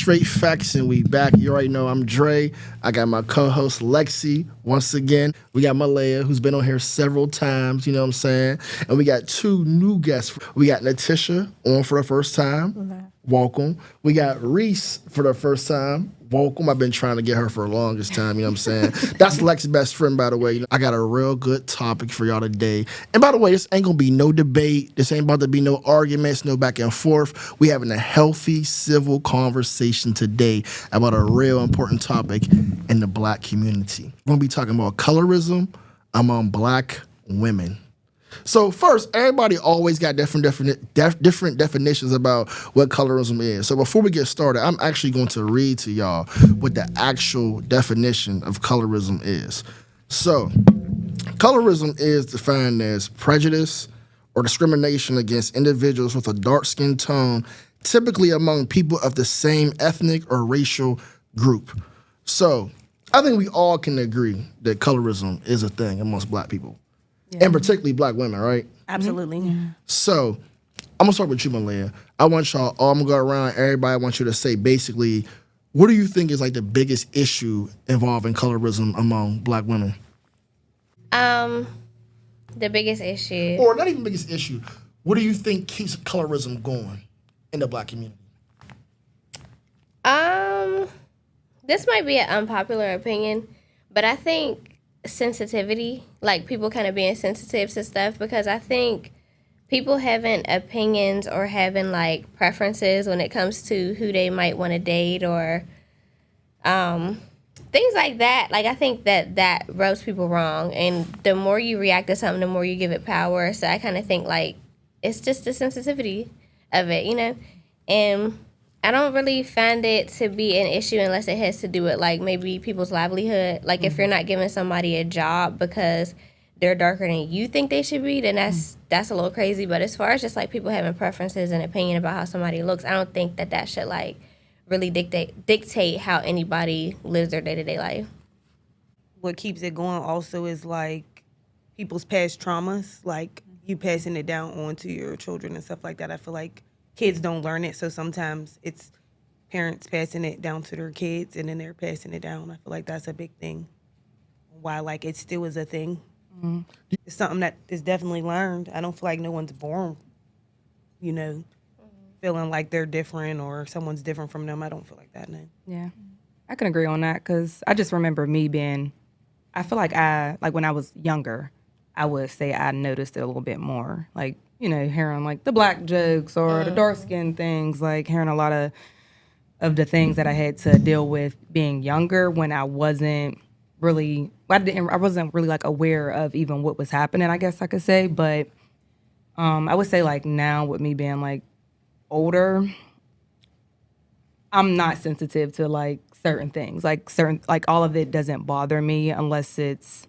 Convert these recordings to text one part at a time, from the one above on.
Straight Facts, and we back. You already know I'm Dre. I got my co-host Lexi once again. We got Malaya, who's been on here several times, you know what I'm saying? And we got two new guests. We got Natisha on for the first time. Welcome. We got Reese for the first time. Welcome. I've been trying to get her for the longest time, you know what I'm saying? That's Lexi's best friend, by the way. I got a real good topic for y'all today. And by the way, this ain't gonna be no debate. This ain't about to be no arguments, no back and forth. We having a healthy, civil conversation today about a real important topic in the black community. We're gonna be talking about colorism among black women. So first, everybody always got different definitions about what colorism is. So before we get started, I'm actually going to read to y'all what the actual definition of colorism is. So, colorism is defined as prejudice or discrimination against individuals with a dark skin tone, typically among people of the same ethnic or racial group. So, I think we all can agree that colorism is a thing amongst black people. Yeah. And particularly black women, right? Absolutely. Yeah. So, I'm gonna start with you, Malaya. I'm gonna go around, everybody, I want you to say basically, what do you think is like the biggest issue involving colorism among black women? The biggest issue. Or not even biggest issue. What do you think keeps colorism going in the black community? This might be an unpopular opinion, but I think sensitivity, like people kind of being sensitive to stuff, because I think people having opinions or having like preferences when it comes to who they might want to date or things like that. Like I think that rubs people wrong, and the more you react to something, the more you give it power. So I kind of think like it's just the sensitivity of it, you know? And I don't really find it to be an issue unless it has to do with like maybe people's livelihood. Like if you're not giving somebody a job because they're darker than you think they should be, then that's a little crazy. But as far as just like people having preferences and opinion about how somebody looks, I don't think that should like really dictate how anybody lives their day-to-day life. What keeps it going also is like people's past traumas, like you passing it down on to your children and stuff like that. I feel like kids don't learn it, so sometimes it's parents passing it down to their kids and then they're passing it down. I feel like that's a big thing. Why like it still is a thing. Mm-hmm. It's something that is definitely learned. I don't feel like no one's born, you know, feeling like they're different or someone's different from them. I don't feel like that, no. Yeah, I can agree on that because I just remember me being, I feel like when I was younger, I would say I noticed it a little bit more. Like, you know, hearing like the black jokes or the dark skin things, like hearing a lot of the things that I had to deal with being younger when I wasn't really, I wasn't really like aware of even what was happening, I guess I could say. But I would say like now with me being like older, I'm not sensitive to like certain things, like all of it doesn't bother me unless it's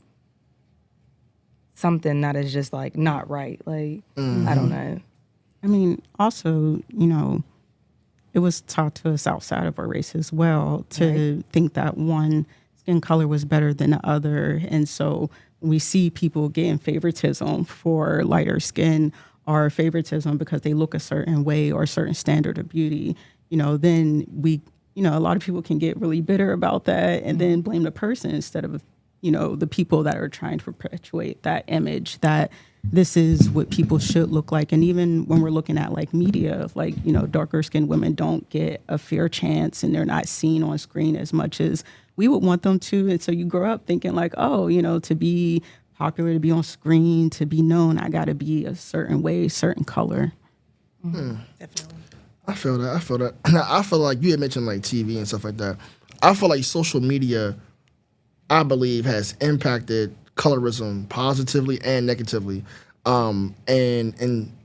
something that is just like not right. Like, I don't know. I mean, also, you know, it was taught to us outside of our race as well to think that one skin color was better than the other. And so we see people getting favoritism for lighter skin or favoritism because they look a certain way or a certain standard of beauty, you know, then a lot of people can get really bitter about that and then blame the person instead of, you know, the people that are trying to perpetuate that image that this is what people should look like. And even when we're looking at like media, like, you know, darker skinned women don't get a fair chance and they're not seen on screen as much as we would want them to. And so you grow up thinking like, oh, you know, to be popular, to be on screen, to be known, I got to be a certain way, certain color. Definitely. I feel that. Now, I feel like you had mentioned like TV and stuff like that. I feel like social media, I believe, has impacted colorism positively and negatively, and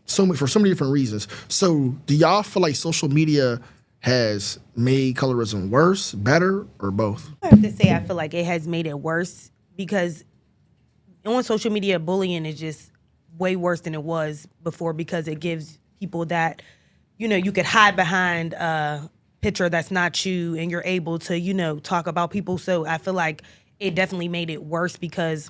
for so many different reasons. So, do y'all feel like social media has made colorism worse, better, or both? I have to say I feel like it has made it worse because on social media, bullying is just way worse than it was before because it gives people that, you know, you could hide behind a picture that's not you and you're able to, you know, talk about people. So I feel like it definitely made it worse because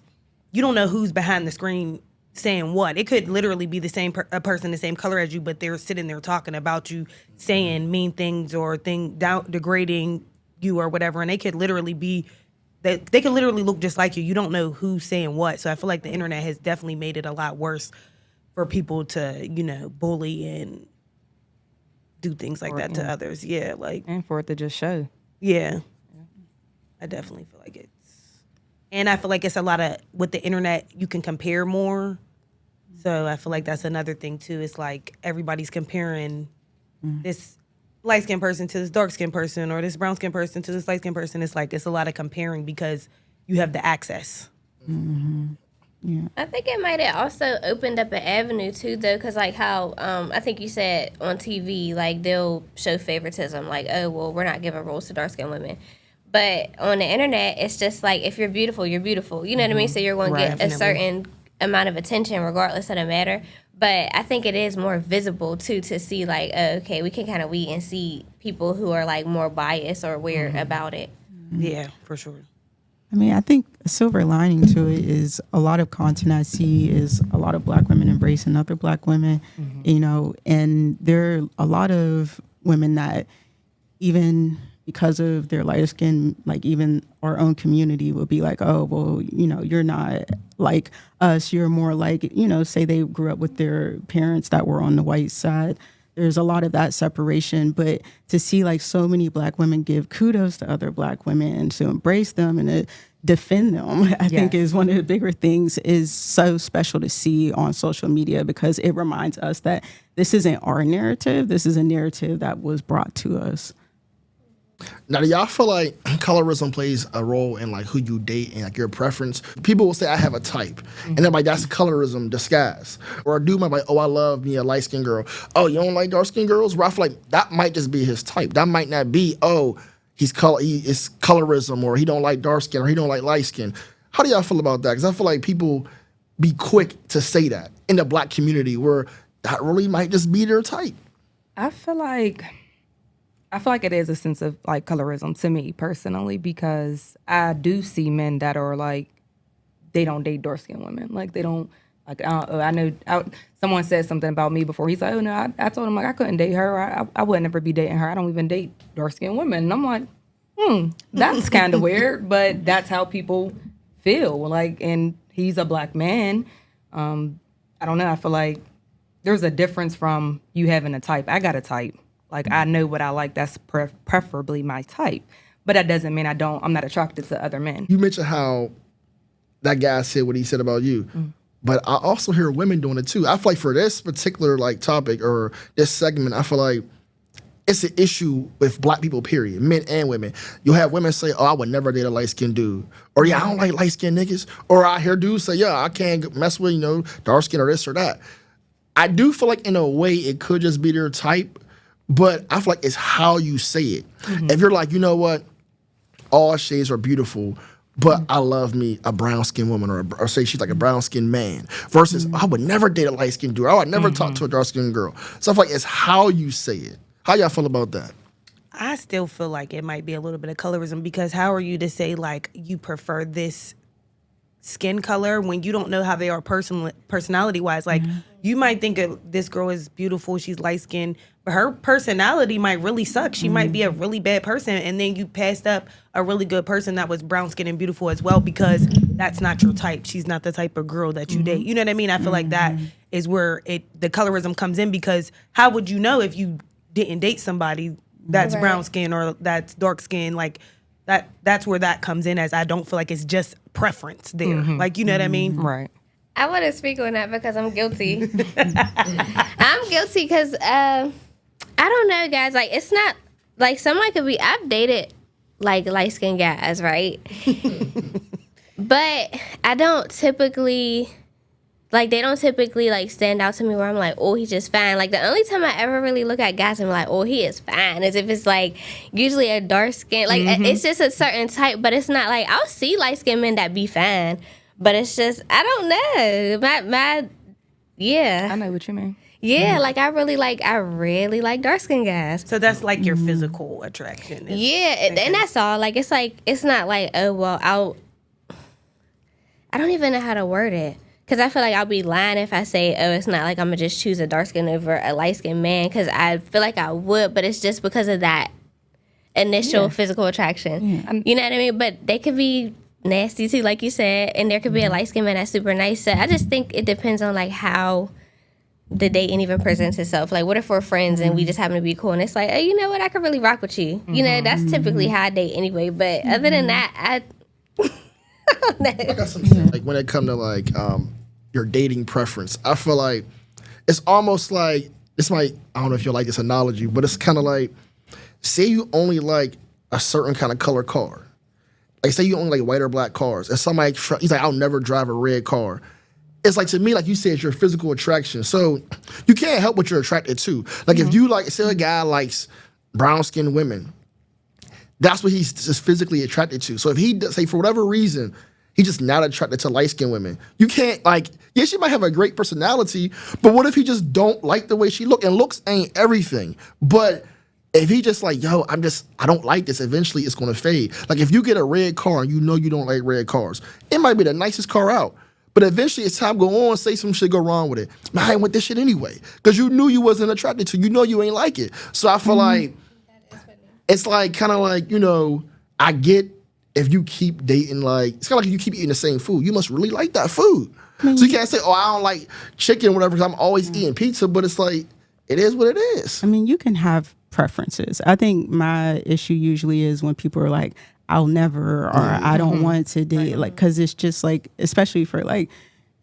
you don't know who's behind the screen saying what. It could literally be the same a person the same color as you, but they're sitting there talking about you, saying mean things or degrading you or whatever, and they could literally be that they could literally look just like you. You don't know who's saying what. So I feel like the internet has definitely made it a lot worse for people to, bully and do things like that to others. Yeah, like And for it to just show. yeah. I definitely feel like and I feel like it's a lot of, with the internet, you can compare more. So I feel like that's another thing too. It's like everybody's comparing this light-skinned person to this dark-skinned person, or this brown-skinned person to this light-skinned person. It's like, it's a lot of comparing because you have the access. I think it might have also opened up an avenue too, though, because like how I think you said on TV, like they'll show favoritism, like, oh well, we're not giving roles to dark skinned women, but on the internet, it's just like if you're beautiful, you're beautiful. You know what I mean? So you're going to get a certain amount of attention regardless of the matter. But I think it is more visible too to see like, oh, okay, we can kind of weed and see people who are like more biased or weird about it. Yeah, for sure. I mean, I think a silver lining to it is a lot of content I see is a lot of Black women embracing other Black women, and there are a lot of women that even because of their lighter skin, like even our own community will be like, oh, well, you're not like us. You're more like, say they grew up with their parents that were on the white side. There's a lot of that separation, but to see like so many Black women give kudos to other Black women and to embrace them and to defend them, I think is one of the bigger things, is so special to see on social media, because it reminds us that this isn't our narrative. This is a narrative that was brought to us. Now, do y'all feel like colorism plays a role in like who you date and like your preference? People will say I have a type, and then like that's colorism disguised. Or a dude might be like, oh, I love me a light skinned girl. Oh, you don't like dark skinned girls? Where I feel like that might just be his type. That might not be, oh, he is colorism, or he don't like dark skin, or he don't like light skin. How do y'all feel about that? Because I feel like people be quick to say that in the Black community, where that really might just be their type. I feel like it is a sense of like colorism to me personally, because I do see men that are like, they don't date dark skinned women. Like they don't, like, I know someone said something about me before. He's like, oh no, I told him like I couldn't date her. I would never be dating her. I don't even date dark skinned women. And I'm like, that's kind of weird, but that's how people feel. Like, and he's a Black man. I don't know. I feel like there's a difference from you having a type. I got a type. Like, I know what I like. That's preferably my type. But that doesn't mean I'm not attracted to other men. You mentioned how that guy said what he said about you. But I also hear women doing it too. I feel like for this particular like topic or this segment, I feel like it's an issue with Black people, period, men and women. You'll have women say, oh, I would never date a light-skinned dude. Or, yeah, I don't like light-skinned niggas. Or I hear dudes say, yeah, I can't mess with, dark skin or this or that. I do feel like in a way it could just be their type. But I feel like it's how you say it. If you're like, you know what, all shades are beautiful, but I love me a brown-skinned woman, or say she's like a brown-skinned man, versus I would never date a light-skinned dude. I would never talk to a dark-skinned girl. So I feel like it's how you say it. How y'all feel about that? I still feel like it might be a little bit of colorism, because how are you to say like you prefer this skin color when you don't know how they are personality wise? Like you might think this girl is beautiful, she's light skinned, but her personality might really suck. She might be a really bad person, and then you passed up a really good person that was brown skinned and beautiful as well, because that's not your type. She's not the type of girl that you date. You know what I mean? I feel like that is where the colorism comes in, because how would you know if you didn't date somebody that's brown skin or that's dark skin? Like that's where that comes in, as I don't feel like it's just preference there. Like, you know what I mean? Right. I want to speak on that because I'm guilty. I'm guilty because I don't know, guys. Like, it's not like someone could be. I've dated like light skinned guys, right? But I don't typically like. They don't typically like stand out to me where I'm like, oh, he's just fine. Like the only time I ever really look at guys and be like, oh, he is fine, is if it's like usually a dark skin. Like it's just a certain type, but it's not like I'll see light skinned men that be fine. But it's just, I don't know. Yeah. I know what you mean. Yeah, like I really like dark skinned guys. So that's like your physical attraction. Yeah, and that's all. Like it's not like, oh well, I don't even know how to word it. Because I feel like I'll be lying if I say, oh, it's not like I'm going to just choose a dark skin over a light skinned man, because I feel like I would, but it's just because of that initial physical attraction. You know what I mean? But they could be nasty too, like you said, and there could be a light skinned man that's super nice. So I just think it depends on like how the dating even presents itself. Like, what if we're friends and we just happen to be cool, and it's like, oh, you know what, I could really rock with you. You know, that's typically how I date anyway. But other than that, I don't know. I got some like when it come to like your dating preference, I feel like it's almost like this might, I don't know if you'll like this analogy, but it's kind of like, say you only like a certain kind of color car. Like, say you only like white or black cars, and somebody he's like, I'll never drive a red car. It's like, to me, like you said, it's your physical attraction. So you can't help what you're attracted to. Like, if you like, say a guy likes brown skinned women, that's what he's just physically attracted to. So if he does, say for whatever reason, he's just not attracted to light skinned women, you can't, like, yeah, she might have a great personality, but what if he just don't like the way she look? And looks ain't everything. But if he just like, yo, I don't like this, eventually it's gonna fade. Like, if you get a red car and you know you don't like red cars, it might be the nicest car out. But eventually, as time go on, say some shit go wrong with it. Man, I ain't want this shit anyway. Because you knew you wasn't attracted to, you know you ain't like it. So I feel like, it's like, kind of like, you know, I get if you keep dating, like, it's kind of like if you keep eating the same food, you must really like that food. So you can't say, oh, I don't like chicken or whatever because I'm always eating pizza. But it's like, it is what it is. I mean, you can have preferences. I think my issue usually is when people are like, I'll never, or I don't want to date, like, because it's just like, especially for like,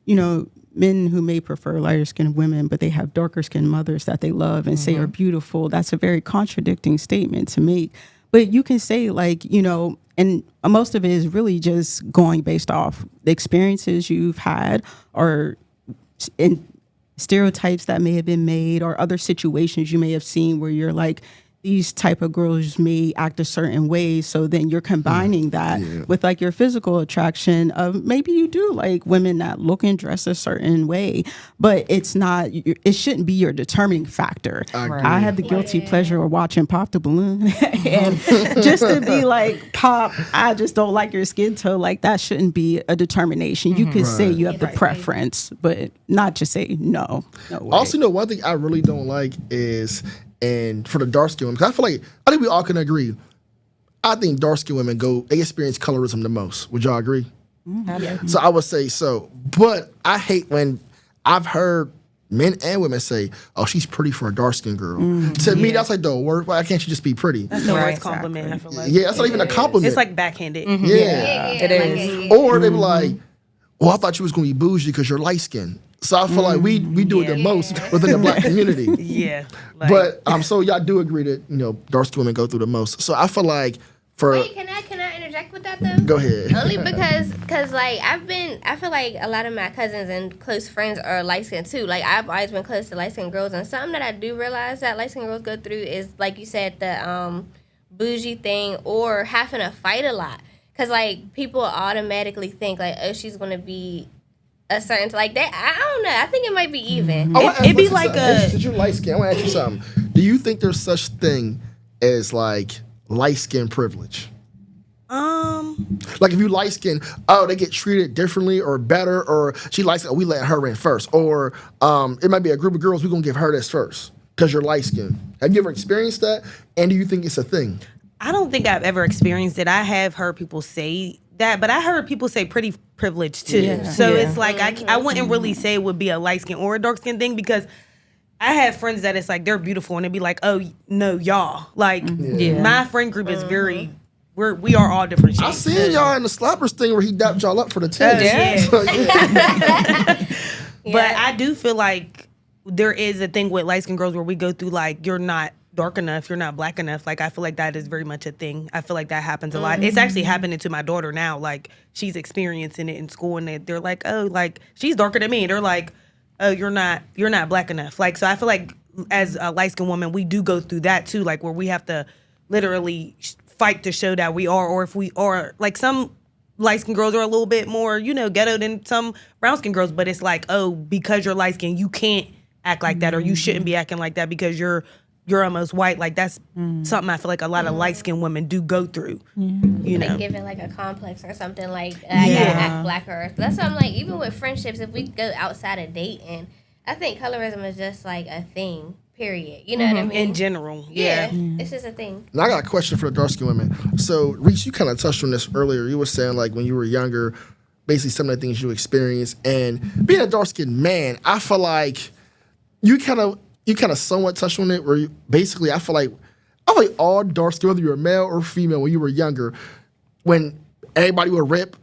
you know, men who may prefer lighter skinned women, but they have darker skinned mothers that they love and say are beautiful. That's a very contradicting statement to make. But you can say, like, you know, and most of it is really just going based off the experiences you've had or in stereotypes that may have been made or other situations you may have seen where you're like, these type of girls may act a certain way. So then you're combining that with like your physical attraction of maybe you do like women that look and dress a certain way, but it's not, it shouldn't be your determining factor. I have the guilty pleasure of watching Pop the Balloon and just to be like, Pop, I just don't like your skin tone. Like, that shouldn't be a determination. You could say you have the preference, but not just say no way. Also, you know, one thing I really don't like is, and for the dark skinned women, because I think we all can agree, I think dark skinned women they experience colorism the most. Would y'all agree? So I would say so. But I hate when I've heard men and women say, oh, she's pretty for a dark skinned girl. To me, that's like the worst. Why can't she just be pretty? That's the worst compliment, I feel like. Yeah, that's not even a compliment. It's like backhanded. It is. Or they be like, well, I thought you was going to be bougie because you're light skinned. So I feel like we do it the most within the black community. But so y'all do agree that, you know, dark skinned women go through the most. So I feel like for Wait, can I interject with that though? Go ahead. Only because like I feel like a lot of my cousins and close friends are light skinned too. Like, I've always been close to light skinned girls, and something that I do realize that light skinned girls go through is, like you said, the bougie thing or having to fight a lot. Cause like people automatically think like, oh, she's gonna be a certain, like that. I don't know. I think it might be even. It'd be like Since you're light skinned, I want to ask you something. Do you think there's such thing as like light skin privilege? Like, if you light skin, oh, they get treated differently or better, or she likes it, we let her in first, or it might be a group of girls, we're gonna give her this first because you're light skinned. Have you ever experienced that? And do you think it's a thing? I don't think I've ever experienced it. I have heard people say that, but I heard people say pretty privileged too. So it's like I wouldn't really say it would be a light skin or a dark skin thing, because I have friends that it's like they're beautiful and it'd be like, oh no, y'all. Like, my friend group is very, we are all different shades. I seen y'all in the Slappers thing where he dapped y'all up for the test. But I do feel like there is a thing with light skinned girls where we go through like, you're not dark enough, you're not black enough. Like, I feel like that is very much a thing. I feel like that happens a lot. It's actually happening to my daughter now. Like, she's experiencing it in school, and they're like, oh, like, she's darker than me. They're like, oh, you're not black enough. Like, so I feel like as a light skinned woman, we do go through that too, like, where we have to literally fight to show that we are, or if we are, like, some light skinned girls are a little bit more, you know, ghetto than some brown skinned girls, but it's like, oh, because you're light skinned, you can't act like that, or you shouldn't be acting like that because you're you're almost white. Like that's something I feel like a lot of light skinned women do go through. You know, like giving like a complex or something like I gotta act blacker. That's why I'm like, even with friendships, if we go outside of dating, I think colorism is just like a thing. Period. You know what I mean? in general, It's just a thing. Now I got a question for the dark skinned women. So, Reese, you kind of touched on this earlier. You were saying like when you were younger, basically some of the things you experienced, and being a dark skinned man, I feel like you kind of somewhat touched on it. Where you, basically, I feel like all dark skinned, whether you're a male or female, when you were younger, when everybody would rip.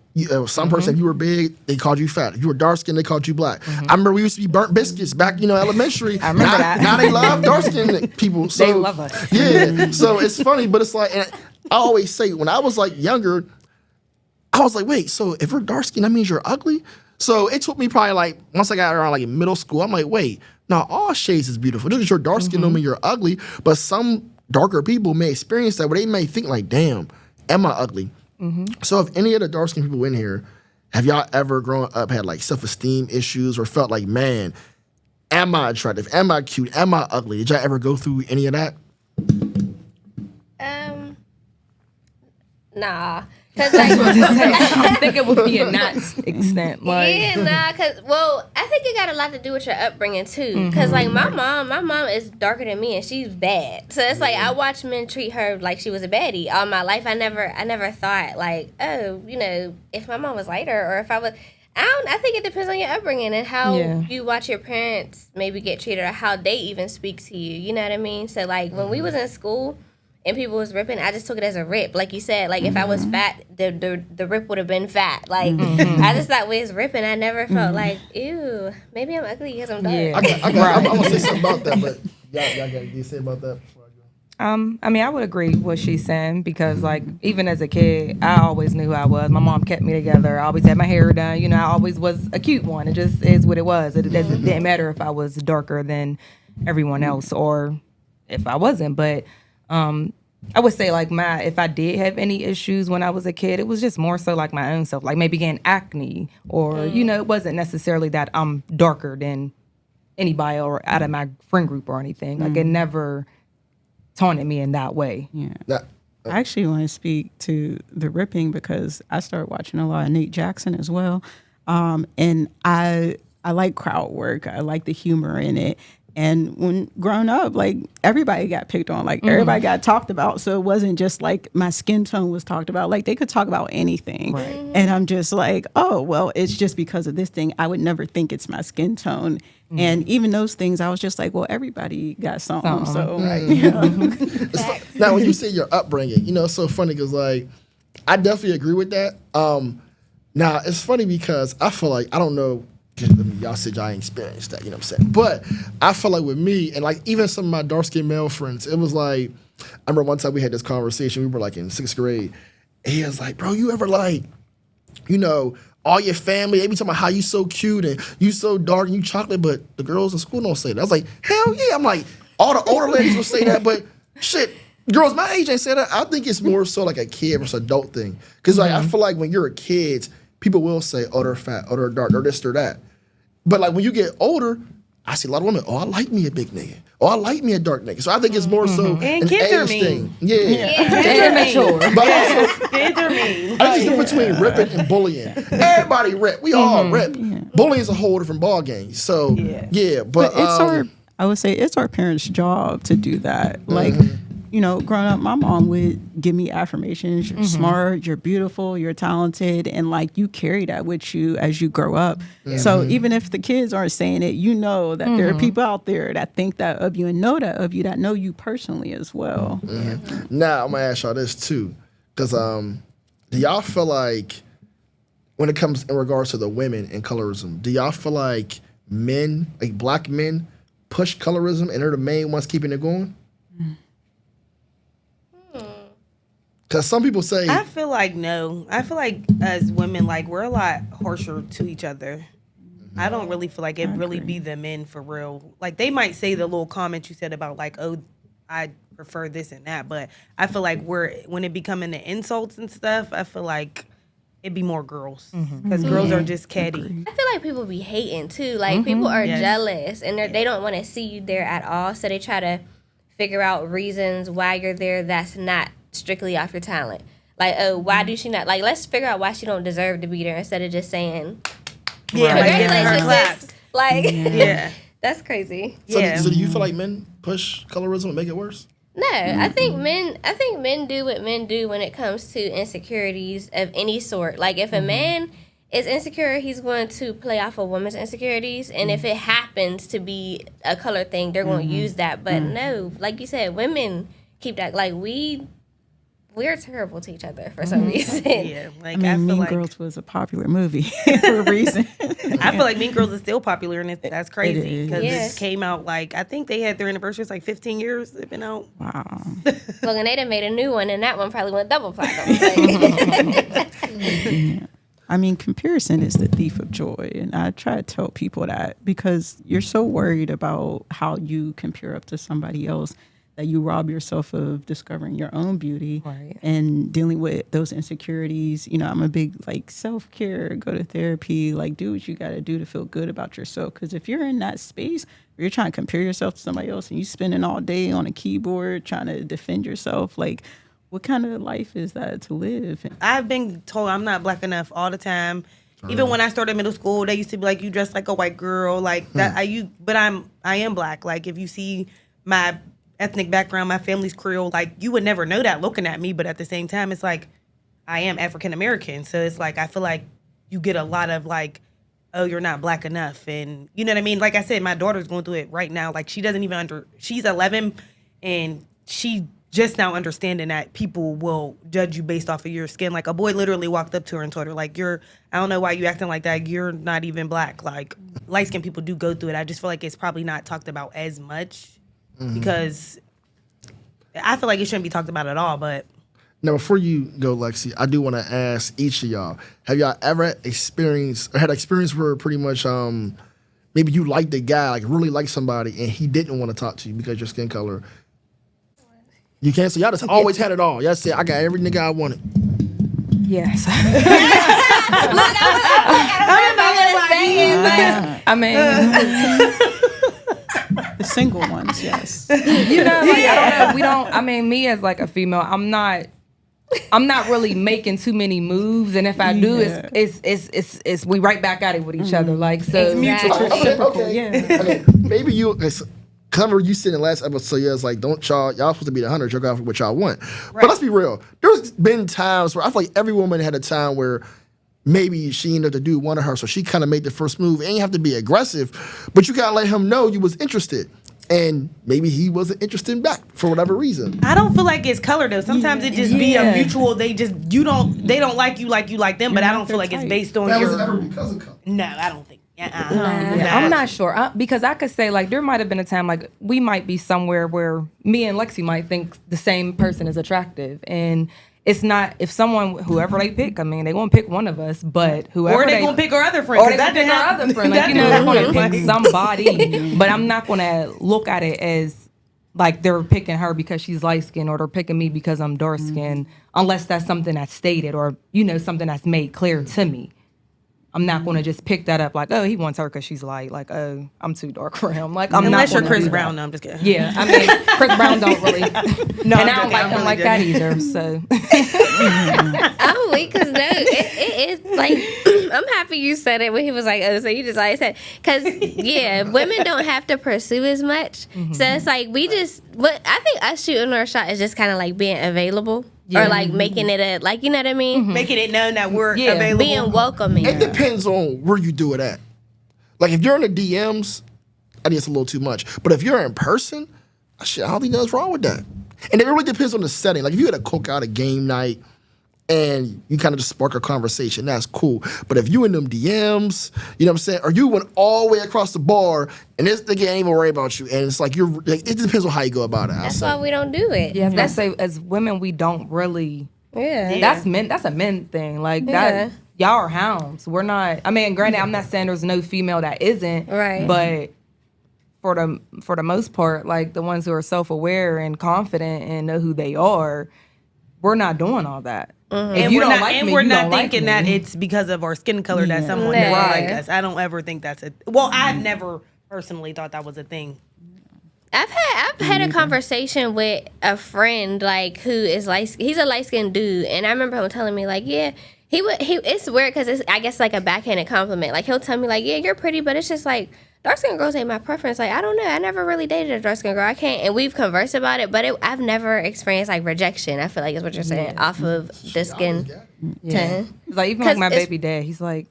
Some person, if you were big, they called you fat. If you were dark skinned, they called you black. I remember we used to be burnt biscuits back, elementary. I remember that. Now they love dark skinned people. So, They love us. Yeah. So it's funny, but it's like, and I always say, when I was like younger, I was like, wait, so if you're dark skinned, that means you're ugly? So it took me probably like, once I got around like in middle school, I'm like, wait, no, all shades is beautiful. Just because you're dark skinned don't mean you're ugly. But some darker people may experience that where they may think like, damn, am I ugly? So if any of the dark skinned people in here, have y'all ever growing up had like self-esteem issues or felt like, man, am I attractive? Am I cute? Am I ugly? Did y'all ever go through any of that? Nah. Cause like, I think it would be in that extent. Like, I think it got a lot to do with your upbringing too. Cause like my mom is darker than me and she's bad. So it's like I watched men treat her like she was a baddie all my life. I never thought like, oh, if my mom was lighter or if I was. I think it depends on your upbringing and how you watch your parents maybe get treated or how they even speak to you. You know what I mean? So like when we was in school. And people was ripping, I just took it as a rip. Like you said, like if I was fat, the rip would have been fat. Like I just thought we was ripping. I never felt like, ew, maybe I'm ugly because I'm dark. Yeah. I'm gonna say something about that, but y'all got to say about that before I go. I mean, I would agree with what she's saying because, like, even as a kid, I always knew who I was. My mom kept me together. I always had my hair done. I always was a cute one. It just is what it was. It didn't matter if I was darker than everyone else or if I wasn't. But I would say like if I did have any issues when I was a kid, it was just more so like my own self, like maybe getting acne or, it wasn't necessarily that I'm darker than anybody or out of my friend group or anything. Like it never taunted me in that way. Yeah. Now, I actually want to speak to the ripping because I started watching a lot of Nate Jackson as well. And I like crowd work. I like the humor in it. And when growing up, like everybody got picked on, like everybody got talked about. So it wasn't just like my skin tone was talked about. Like they could talk about anything. Right. And I'm just like, oh, well, it's just because of this thing. I would never think it's my skin tone. And even those things, I was just like, well, everybody got something. So, Now, when you say your upbringing, it's so funny because like I definitely agree with that. Now it's funny because I feel like I don't know. Y'all said y'all ain't experienced that, you know what I'm saying? But I feel like with me, and like even some of my dark-skinned male friends, it was like, I remember one time we had this conversation, we were like in 6th grade, and he was like, bro, you ever like, all your family, they be talking about how you so cute and you so dark and you chocolate, but the girls in school don't say that. I was like, hell yeah. I'm like, all the older ladies will say that, but shit, girls my age ain't say that. I think it's more so like a kid versus adult thing. Because like I feel like when you're a kid, people will say, oh, they're fat, oh, they're dark, or this or that. But like when you get older, I see a lot of women, oh, I like me a big nigga. Oh, I like me a dark nigga. So I think it's more so and an kids are age mean. thing. Yeah. Kids are Immature. mean. But also, Kids are mean. I think it's between ripping and bullying. Everybody rip. We all rip. Bullying is a whole different ball game. So yeah, but it's I would say it's our parents' job to do that. Like, growing up, my mom would give me affirmations. You're smart, you're beautiful, you're talented, and like you carry that with you as you grow up. So even if the kids aren't saying it, you know that there are people out there that think that of you and know that of you, that know you personally as well. Now I'm gonna ask y'all this too, because do y'all feel like when it comes in regards to the women and colorism, do y'all feel like men, like black men, push colorism and they're the main ones keeping it going? Because some people say... I feel like no. I feel like as women, like we're a lot harsher to each other. I don't really feel like it really be the men for real. Like they might say the little comment you said about like, oh, I prefer this and that. But I feel like when it becoming the insults and stuff, I feel like it'd be more girls. Because girls are just catty. I feel like people be hating too. Like people are jealous and they don't want to see you there at all. So they try to figure out reasons why you're there that's not strictly off your talent. Like, oh, why do she not? Like, let's figure out why she don't deserve to be there instead of just saying, Yeah, like giving her congratulations, claps. sis. Like, Yeah. that's crazy. So, Yeah. so do you feel like men push colorism and make it worse? No, I think men do what men do when it comes to insecurities of any sort. Like if a man is insecure, he's going to play off a woman's insecurities, and if it happens to be a color thing, they're going to use that. But no, like you said, women keep that. Like we're terrible to each other for some reason. Yeah, like I I, mean, feel Mean like Girls was a popular movie for a reason. I feel like Mean Girls is still popular, and that's crazy because Yeah. it came out like I think they had their anniversary. It's like 15 years they've been out. Wow. Look, and they done made a new one, and that one probably went double platinum. Like, I mean, comparison is the thief of joy. And I try to tell people that because you're so worried about how you compare up to somebody else that you rob yourself of discovering your own beauty and dealing with those insecurities. You know, I'm a big like self-care, go to therapy, like do what you got to do to feel good about yourself. Because if you're in that space where you're trying to compare yourself to somebody else and you spending all day on a keyboard trying to defend yourself, like what kind of life is that to live? I've been told I'm not black enough all the time. Even when I started middle school, they used to be like, "You dress like a white girl," like that. But I am black. Like if you see my ethnic background, my family's Creole, like you would never know that looking at me. But at the same time, it's like I am African American, so it's like I feel like you get a lot of like, "Oh, you're not black enough," and you know what I mean. Like I said, my daughter's going through it right now. Like she doesn't even she's 11, and she just now understanding that people will judge you based off of your skin. Like a boy literally walked up to her and told her, like, I don't know why you acting like that. You're not even black. Like light skinned people do go through it. I just feel like it's probably not talked about as much because I feel like it shouldn't be talked about at all. But Now, before you go, Lexi, I do want to ask each of y'all, have y'all ever experienced or had an experience where pretty much maybe you liked a guy, like really liked somebody, and he didn't want to talk to you because your skin color? You can't. So y'all just always had it all. Y'all said, I got every nigga I wanted. Yes. I mean, The single ones, yes. you know, like, I don't know. We don't. I mean, me as like a female, I'm not really making too many moves, and if I do, Yeah. it's we right back at it with each other. Like so, It's mutual. Okay. Maybe you. Cause I remember you said in the last episode, yeah, it's like, don't y'all supposed to be the hunter, y'all go for what y'all want. But let's be real. There's been times where I feel like every woman had a time where maybe she ended up the dude wanted her, so she kind of made the first move. And you have to be aggressive, but you gotta let him know you was interested. And maybe he wasn't interested back for whatever reason. I don't feel like it's color though. Sometimes it just be a mutual. They don't like you like them. But I don't feel like it's based on That your. was ever because of color. No, I don't think. I'm not sure because I could say like there might have been a time like we might be somewhere where me and Lexi might think the same person is attractive, and it's not if whoever they pick. I mean, they won't pick one of us, but whoever Or they gonna pick our other friend. or they gonna pick our other friend. Like they're gonna pick somebody, but I'm not gonna look at it as like they're picking her because she's light skinned or they're picking me because I'm dark skinned, unless that's something that's stated or something that's made clear to me. I'm not going to just pick that up like, oh, he wants her because she's light. Like, oh, I'm too dark for him. Like, Unless you're gonna Chris do Brown, that. no, I'm just kidding. Yeah, I mean, Chris Brown don't really. No, Oh, and I don't like him like that either. So. I'm weak because no, it is like I'm happy you said it when he was like, oh, so you just like said because women don't have to pursue as much, so it's like what I think us shooting our shot is just kind of like being available or like making it a like you know what I mean, Making it known that we're available. being welcoming. It depends on where you do it at. Like if you're in the DMs, I think it's a little too much. But if you're in person, I don't think nothing's wrong with that. And it really depends on the setting. Like if you had a cookout, a game night, and you kind of just spark a conversation, that's cool. But if you in them DMs, you know what I'm saying, or you went all the way across the bar and this nigga ain't even worried about you, and it's like it depends on how you go about it. That's why we don't do it. Yeah, that's say as women we don't really. Yeah. That's men. That's a men thing. Like that. Y'all are hounds. We're not. I mean, granted, I'm not saying there's no female that isn't. Right. But for the most part, like the ones who are self-aware and confident and know who they are, we're not doing all that. If And you we're don't not, like and me, we're you not don't like thinking me. that it's because of our skin color that someone doesn't like us. I don't ever think that's a. Well, I've never personally thought that was a thing. I've had a conversation with a friend like who is he's a light skinned dude, and I remember him telling me like, yeah, he it's weird because it's I guess like a backhanded compliment. Like he'll tell me like, yeah, you're pretty, but it's just like dark skinned girls ain't my preference. Like I don't know, I never really dated a dark skinned girl. I can't, and we've conversed about it, but I've never experienced like rejection. I feel like is what you're saying off of the skin tone. It's like even like my baby dad, he's like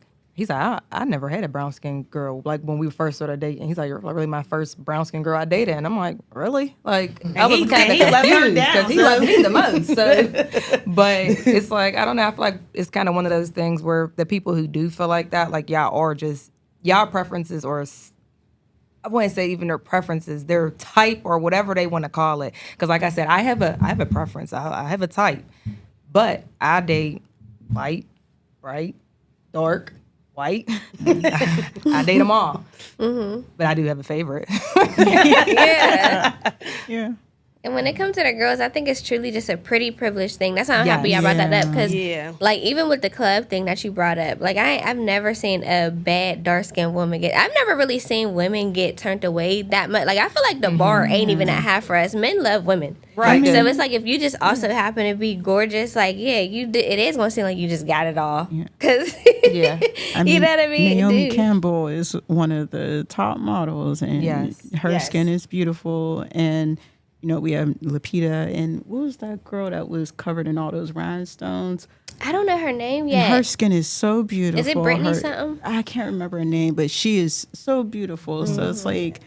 I never had a brown skinned girl. Like when we first started dating, he's like, you're really my first brown skinned girl I dated, and I'm like, really? Like I was kind of confused because he loved me the most. So, but it's like I don't know. I feel like it's kind of one of those things where the people who do feel like that, like y'all preferences, or I wouldn't say even their preferences, their type or whatever they want to call it. Because like I said, I have a preference. I have a type, but I date light, bright, dark. White. I date them all. Mm-hmm. But I do have a favorite. Yeah. Yeah. And when it comes to the girls, I think it's truly just a pretty privileged thing. That's why I'm happy I brought that up. Because, like, even with the club thing that you brought up, like, I've never seen a bad dark-skinned woman I've never really seen women get turned away that much. Like, I feel like the bar ain't even that high for us. Men love women. Right. So it's like if you just also happen to be gorgeous, like, yeah, it is going to seem like you just got it all. Because, you know what I mean? Naomi Campbell is one of the top models, and her skin is beautiful. And you know, we have Lupita, and what was that girl that was covered in all those rhinestones? I don't know her name yet. And her skin is so beautiful. Is it Brittany something? I can't remember her name, but she is so beautiful. Mm-hmm. So it's like,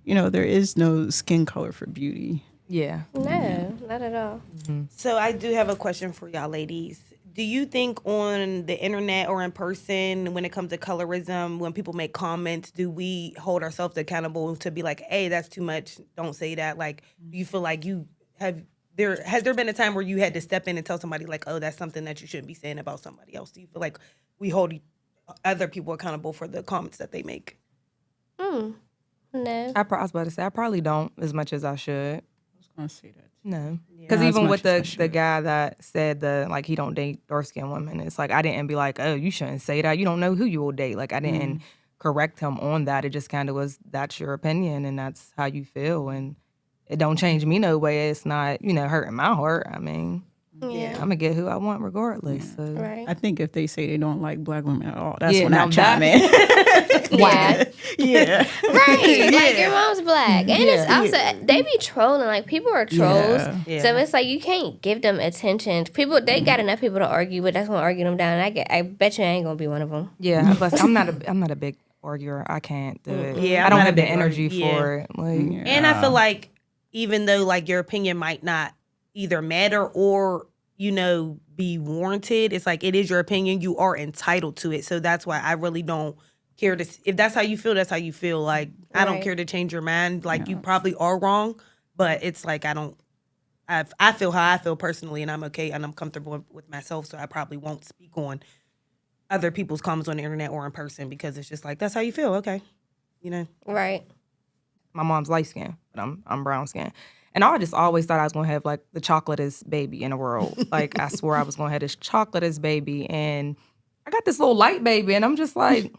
you know, there is no skin color for beauty. Yeah. No, not at all. Mm-hmm. So I do have a question for y'all ladies. Do you think on the internet or in person, when it comes to colorism, when people make comments, do we hold ourselves accountable to be like, hey, that's too much, don't say that? Like, do you feel like has there been a time where you had to step in and tell somebody like, oh, that's something that you shouldn't be saying about somebody else? Do you feel like we hold other people accountable for the comments that they make? No. I was about to say, I probably don't as much as I should. I was going to say that. No, because even with the guy that said he don't date dark skinned women, it's like I didn't be like, oh, you shouldn't say that. You don't know who you will date. Like I didn't correct him on that. It just kind of was, that's your opinion and that's how you feel, and it don't change me no way. It's not hurting my heart. I mean, I'm gonna get who I want regardless. So. Right. I think if they say they don't like black women at all, that's when I chime in. Why? Yeah. Right. Like your mom's black. And it's also they be trolling. Like people are trolls. Yeah. So it's like you can't give them attention. People they got enough people to argue with that's gonna argue them down. I bet you I ain't gonna be one of them. Yeah, but I'm not a big arguer. I can't do it. Yeah, I don't have the energy for it. Like, and I feel like even though like your opinion might not either matter or be warranted, it's like it is your opinion. You are entitled to it. So that's why I really don't care to. If that's how you feel, that's how you feel. Like I don't care to change your mind. Like you probably are wrong, but it's like I feel how I feel personally, and I'm okay and I'm comfortable with myself. So I probably won't speak on other people's comments on the internet or in person because it's just like that's how you feel. Okay, Right. My mom's light skin, but I'm brown skin. And I just always thought I was going to have, like, the chocolatest baby in the world. Like, I swore I was going to have this chocolatest baby. And I got this little light baby, and I'm just like,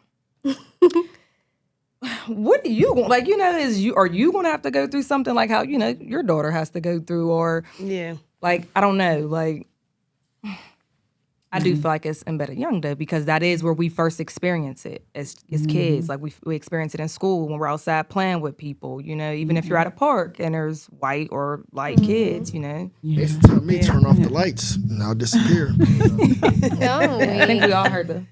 what do you want? Like, are you going to have to go through something like how, your daughter has to go through? Or, like, I don't know. Like, I do feel like it's embedded young, though, because that is where we first experience it as kids. Like, we experience it in school when we're outside playing with people, even if you're at a park and there's white or light kids, They used to tell me, turn off the lights and I'll disappear. I think we all heard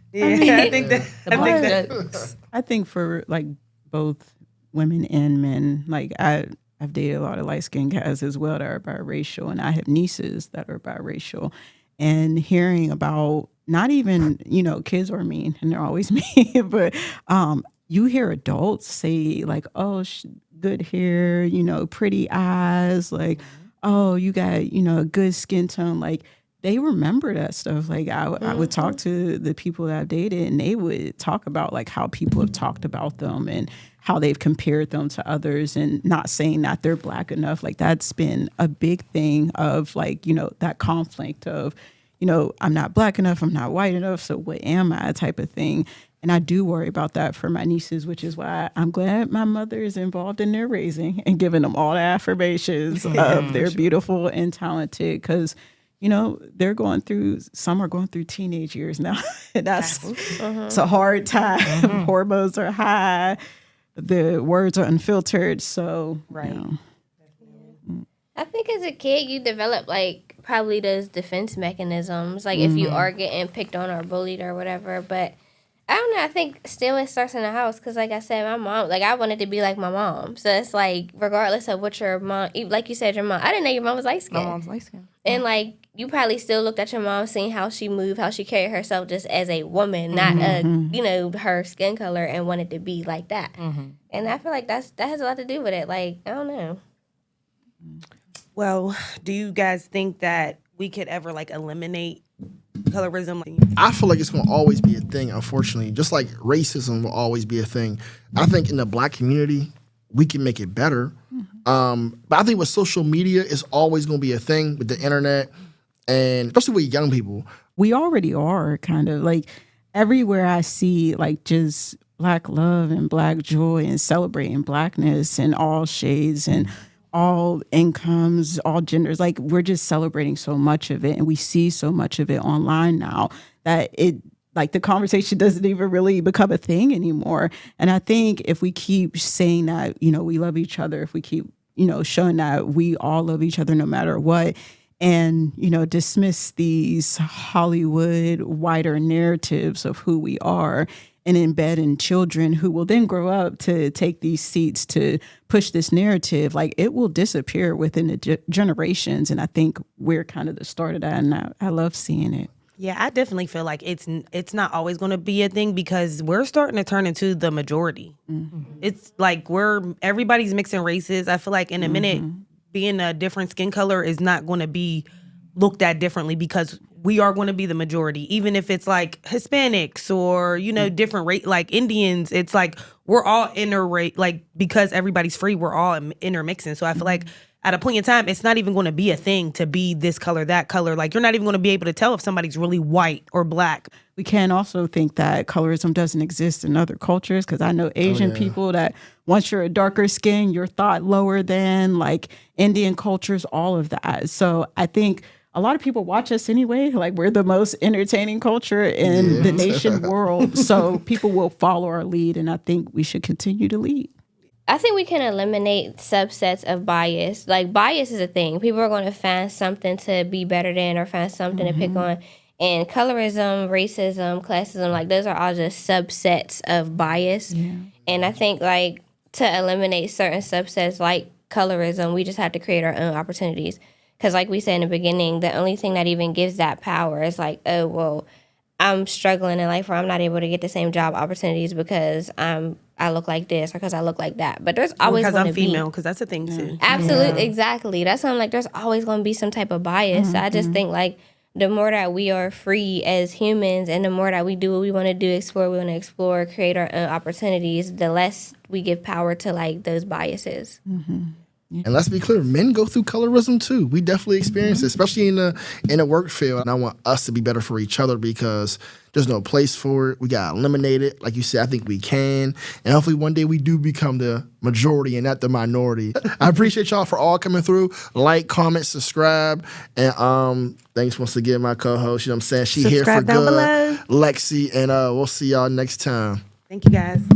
I think for, like, both women and men, like, I've dated a lot of light-skinned guys as well that are biracial, and I have nieces that are biracial. And hearing about not even, kids are mean and they're always mean, but you hear adults say like, oh, good hair, pretty eyes, like, oh, you got, a good skin tone. Like they remember that stuff. Like I would talk to the people that I've dated and they would talk about like how people have talked about them and how they've compared them to others and not saying that they're black enough. Like that's been a big thing of like, that conflict of, I'm not black enough, I'm not white enough, so what am I type of thing. And I do worry about that for my nieces, which is why I'm glad my mother is involved in their raising and giving them all the affirmations of they're beautiful and talented, because they're going through, some are going through teenage years now. And it's a hard time. Hormones are high. The words are unfiltered. So, I think as a kid, you develop like probably those defense mechanisms, like if you are getting picked on or bullied or whatever. But I don't know. I think still it starts in the house because, like I said, my mom, like I wanted to be like my mom. So it's like regardless of what your mom, like you said, your mom. I didn't know your mom was light skinned. My mom's light skin. And like you probably still looked at your mom, seeing how she moved, how she carried herself, just as a woman, not her skin color, and wanted to be like that. And I feel like that has a lot to do with it. Like I don't know. Well, do you guys think that we could ever like eliminate colorism? I feel like it's going to always be a thing, unfortunately. Just like racism will always be a thing. I think in the Black community, we can make it better. But I think with social media, it's always going to be a thing with the internet, and especially with young people. We already are kind of like everywhere I see like just Black love and Black joy and celebrating Blackness in all shades and all incomes, all genders. Like we're just celebrating so much of it, and we see so much of it online now that it like the conversation doesn't even really become a thing anymore. And I think if we keep saying that, we love each other, if we keep, showing that we all love each other no matter what, and, dismiss these Hollywood wider narratives of who we are and embed in children who will then grow up to take these seats to push this narrative, like it will disappear within the generations. And I think we're kind of the start of that. And I love seeing it. Yeah, I definitely feel like it's not always going to be a thing because we're starting to turn into the majority. It's like everybody's mixing races. I feel like in a minute, being a different skin color is not going to be looked at differently because we are going to be the majority. Even if it's like Hispanics or, different race, like Indians, it's like we're all like because everybody's free, we're all intermixing. So I feel like at a point in time, it's not even going to be a thing to be this color, that color. Like you're not even going to be able to tell if somebody's really white or Black. We can also think that colorism doesn't exist in other cultures, because I know Asian people that once you're a darker skin, you're thought lower than, like Indian cultures, all of that. So I think a lot of people watch us anyway. Like we're the most entertaining culture in the nation world. So people will follow our lead, and I think we should continue to lead. I think we can eliminate subsets of bias. Like bias is a thing. People are going to find something to be better than or find something to pick on. And colorism, racism, classism, like those are all just subsets of bias. And I think like to eliminate certain subsets like colorism, we just have to create our own opportunities. Because like we said in the beginning, the only thing that even gives that power is like, oh, well, I'm struggling in life or I'm not able to get the same job opportunities because I look like this or because I look like that. But there's always going to be. Because I'm female, because that's a thing too. Absolutely, exactly. That's why I'm like, there's always going to be some type of bias. So I just think like the more that we are free as humans and the more that we do what we want to do, explore what we want to explore, create our own opportunities, the less we give power to like those biases. And let's be clear, men go through colorism too. We definitely experience it, especially in the work field. And I want us to be better for each other because there's no place for it. We got to eliminate it. Like you said, I think we can. And hopefully one day we do become the majority and not the minority. I appreciate y'all for all coming through. Like, comment, subscribe. And thanks once again, my co-host. You know what I'm saying? She Subscribe here for down good. below. Lexi. And we'll see y'all next time. Thank you, guys.